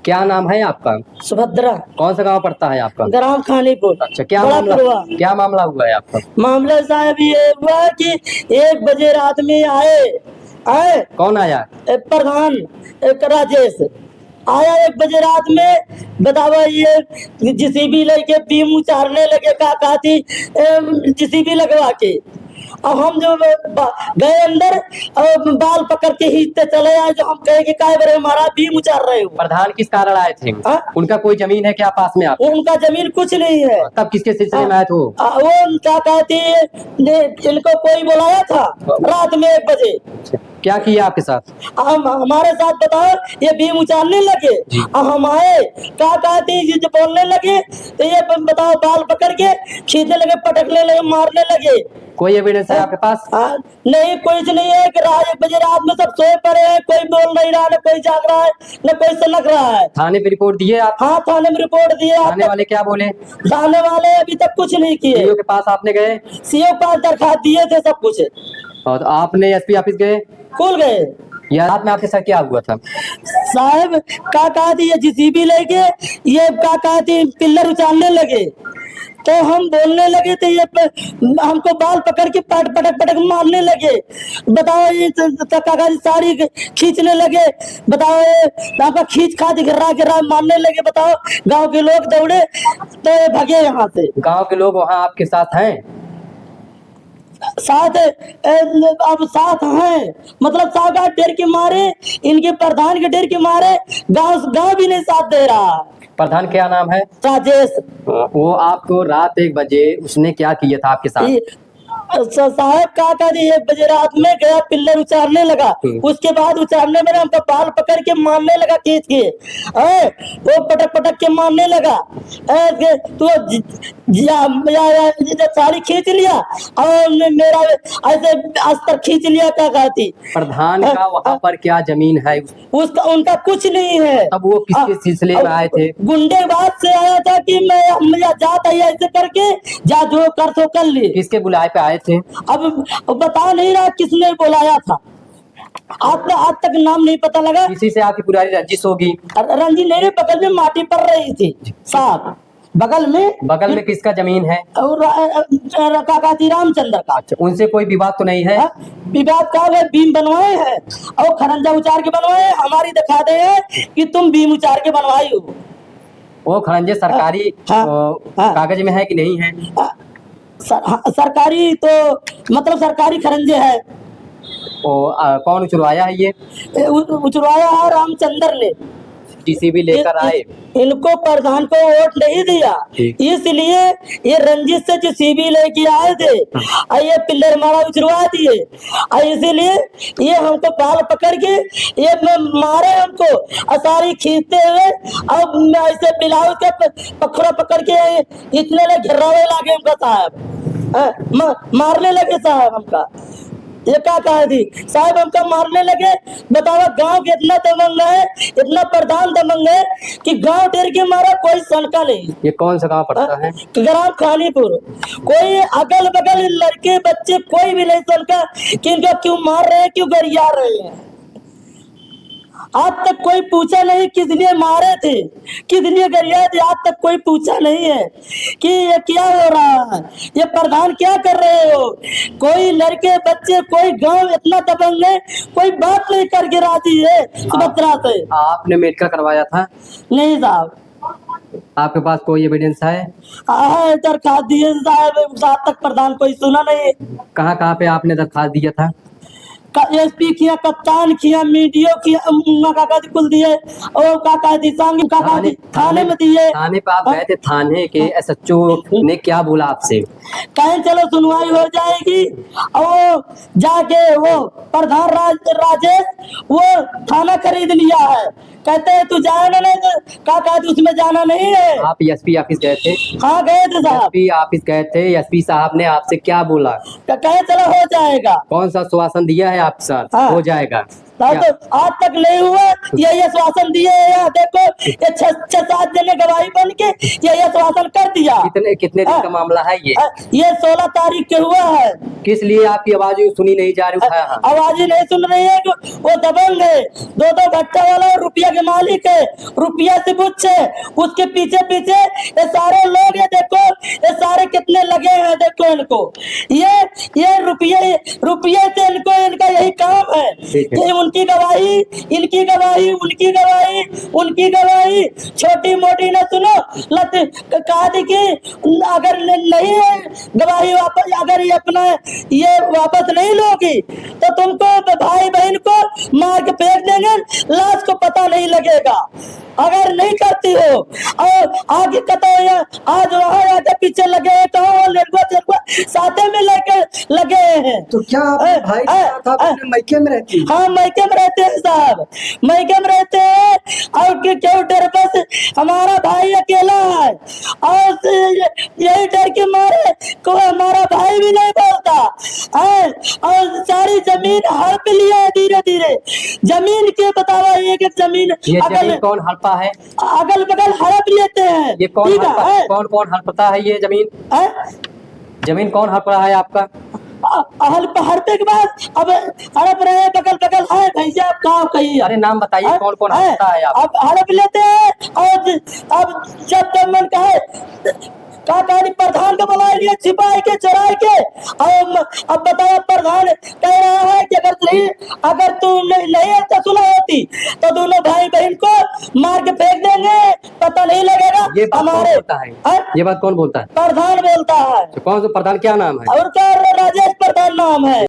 क्या नाम है आपका? सुभद्रा। कौन सा गांव पड़ता है आपका? ग्राम खानीपुर। अच्छा, क्या बड़ा मामला, पुरवा। क्या मामला हुआ है आपका? मामला साहब ये हुआ कि 1 बजे रात में आए कौन आया? प्रधान राजेश आया 1 बजे रात में। बतावा ये जेसीबी लेके बीम उचारने लगे का थी जेसीबी लगवा के। अब हम जो गए अंदर और बाल पकड़ के खींचते चले आए। जो हम कहे कि काय बरे हमारा बीम उचार रहे हो। प्रधान किस कारण आए थे? हाँ? उनका कोई जमीन है क्या पास में आप? उनका जमीन कुछ नहीं है। तब किसके सिलसिले में आए थे वो? वो क्या कहती है इनको कोई बुलाया था रात में 1 बजे। क्या किया आपके साथ? हमारे साथ बताओ ये बीम उचारने लगे। हम आए क्या कहती ये जो बोलने लगे तो ये बताओ बाल पकड़ के खींचने लगे, पटकने लगे, मारने लगे। कोई एविडेंस है आपके पास? नहीं, कुछ नहीं है कि 1 बजे रात में सब सोए पड़े हैं। कोई बोल नहीं रहा, न कोई जाग रहा है, न कोई सनक रहा है। थाने पे रिपोर्ट दिए आप? हाँ, थाने में रिपोर्ट दिए। थाने वाले क्या बोले? थाने वाले अभी तक कुछ नहीं किए। सीओ के पास आपने गए? सीओ के पास दरखास्त दिए थे सब कुछ। और आपने एसपी ऑफिस गए? खुल गए। या रात में आपके साथ क्या हुआ था? साहब क्या कहती ये जेसीबी लेके ये क्या कहती पिल्लर उचारने लगे तो हम बोलने लगे थे। ये हमको बाल पकड़ के पटक मारने लगे। बताओ ये काका साड़ी खींचने लगे। बताओ ये खींच खाच गिरा मारने लगे। बताओ गांव के लोग दौड़े तो भगे यहाँ से। गांव के लोग वहाँ आपके साथ हैं? साथ अब साथ हैं मतलब साहब डर के मारे, इनके प्रधान के डर के मारे गांव भी नहीं साथ दे रहा। प्रधान क्या नाम है? राजेश। वो आपको रात 1 बजे उसने क्या किया था आपके साथ? साहब का 1 बजे रात में गया पिल्लर उचारने लगा। उसके बाद उचारने में हमका बाल पकड़ के मारने लगा खींच के। वो पटक के मारने लगा। तो साड़ी खींच लिया और मेरा ऐसे अस्तर खींच लिया। क्या कहती प्रधान का वहाँ पर क्या जमीन है? उसका उनका कुछ नहीं है। तब वो किसके सिलसिले में आए थे? गुंडेबाज से आया था कि मैं जाता है ऐसे करके जा जो कर सो कर ले। किसके बुलाए पे आए थे? अब बता नहीं रहा किसने बुलाया था। आज तक नाम नहीं पता लगा। किसी से आपकी पुरानी रंजिश होगी? रंजिश मेरे बगल में माटी पड़ रही थी साहब। बगल में किसका जमीन है? काका रामचंद्र का। अच्छा, उनसे कोई विवाद तो नहीं है? विवाद का है बीम बनवाए हैं और खरंजा उचार के बनवाए। हमारी दिखा दे है कि तुम बीम उचार के बनवाई हो। वो खरंजे सरकारी कागज में है कि नहीं है? सरकारी तो मतलब सरकारी खरंजे है। कौन उचरवाया है? ये उचरवाया है रामचंद्र ने। जेसीबी लेकर आए। इनको प्रधान को वोट नहीं दिया इसलिए ये रंजित से जेसीबी लेके आए थे और ये पिल्लर मारा उचरवा दिए। इसीलिए ये हमको बाल पकड़ के ये मारे हमको सारी खींचते हुए और ऐसे ब्लाउज का पखड़ा पकड़ के इतने लगे घिरावे लागे हमका साहब। मारने लगे साहब हमका। ये क्या कहा थी साहब हमका मारने लगे। बताओ गांव के इतना दबंग है, इतना प्रधान दबंग है कि गांव डर के मारा कोई सनका नहीं। ये कौन सा गांव पड़ता है? ग्राम खानीपुर। कोई अगल बगल लड़के बच्चे कोई भी नहीं सनका कि इनको क्यों मार रहे हैं, क्यों गरिया रहे हैं। आज तक कोई पूछा नहीं किसने मारे थे, किसने गरिया थे। आज तक कोई पूछा नहीं है कि ये क्या हो रहा है, ये प्रधान क्या कर रहे हो। कोई लड़के बच्चे कोई गांव इतना दबंग है कोई बात नहीं करके राजी है सुभद्रा से। आपने मेडिकल करवाया था? नहीं साहब। आपके पास कोई एविडेंस है? दरखास्त दिए साहब, आज तक प्रधान कोई सुना नहीं। कहाँ पे आपने दरखास्त दिया था? एसपी किया, कप्तान किया, मीडियो किया, कागज कुल दिए और कागज थाने में दिए। थाने पे आप गए थे? थाने के एसएचओ ने क्या बोला आपसे? कहीं चलो सुनवाई हो जाएगी और जाके वो प्रधान राजेश वो थाना खरीद लिया है। कहते हैं तू जाना नहीं, काका उसमें जाना नहीं है। आप एसपी ऑफिस गए थे? हाँ गए थे साहब। एसपी ऑफिस गए थे, एसपी साहब ने आपसे क्या बोला? कहे चलो हो जाएगा। कौन सा आश्वासन दिया है आपके साथ? हाँ। हो जाएगा। तो आज तक नहीं हुआ। यही आश्वासन दिए हैं, देखो ये 6-7 दिन ने गवाही बन के यही आश्वासन कर दिया। कितने दिन का मामला है ये 16 तारीख के हुआ है। किस लिए आपकी आवाज सुनी नहीं जा रही? आवाज ही नहीं सुन रही है, वो दबंग है, 2-2 भट्टा वाला और रुपया के मालिक है, रुपया से पूछे, उसके पीछे पीछे ये सारे लोग, ये देखो ये सारे कितने लगे हैं, देखो इनको ये रुपये से इनका यही काम है कि उनकी गवाही, इनकी गवाही, उनकी गवाही, उनकी गवाही, छोटी मोटी न सुनो। लत कहा थी कि अगर नहीं है गवाही वापस, अगर ये अपना ये वापस नहीं लोगी तो तुमको भाई बहन को मार के फेंक देंगे, लाश को पता नहीं लगेगा अगर नहीं करती हो। और आगे कतो आज वहाँ आगे पीछे लगे हैं, कहाँ लड़ुआ साथे में लेकर लगे हैं। तो क्या आप भाई अपने मैके में रहती है? हाँ मैके में रहते हैं साहब, मैके में रहते हैं। और क्यों डर, बस हमारा भाई अकेला है और यही डर के मारे को हमारा भाई भी नहीं बोलता है। और सारी जमीन हड़प लिया है धीरे धीरे, जमीन के बतावा, एक जमीन जमीन कौन हड़पा है? अगल बगल हड़प लेते हैं। ये कौन हड़पता है? ये जमीन कौन हड़प रहा है आपका? हड़पे के बाद अब हड़प रहे, बगल बगल है भैया, आप कहाँ कही? अरे नाम बताइए, कौन कौन हड़पता है? अब हड़प लेते हैं और अब जब तक मन का है प्रधान को बुला लिया, छिपाए के चुराए के। अब बताया प्रधान कह रहा है कि अगर तू नहीं सुना होती तो दोनों भाई बहन को मार के फेंक देंगे, पता नहीं लगेगा। ये बात कौन बोलता है? ये बात कौन बोलता है? प्रधान बोलता है। कौन सा प्रधान, क्या नाम है? और क्या राजेश प्रधान नाम है।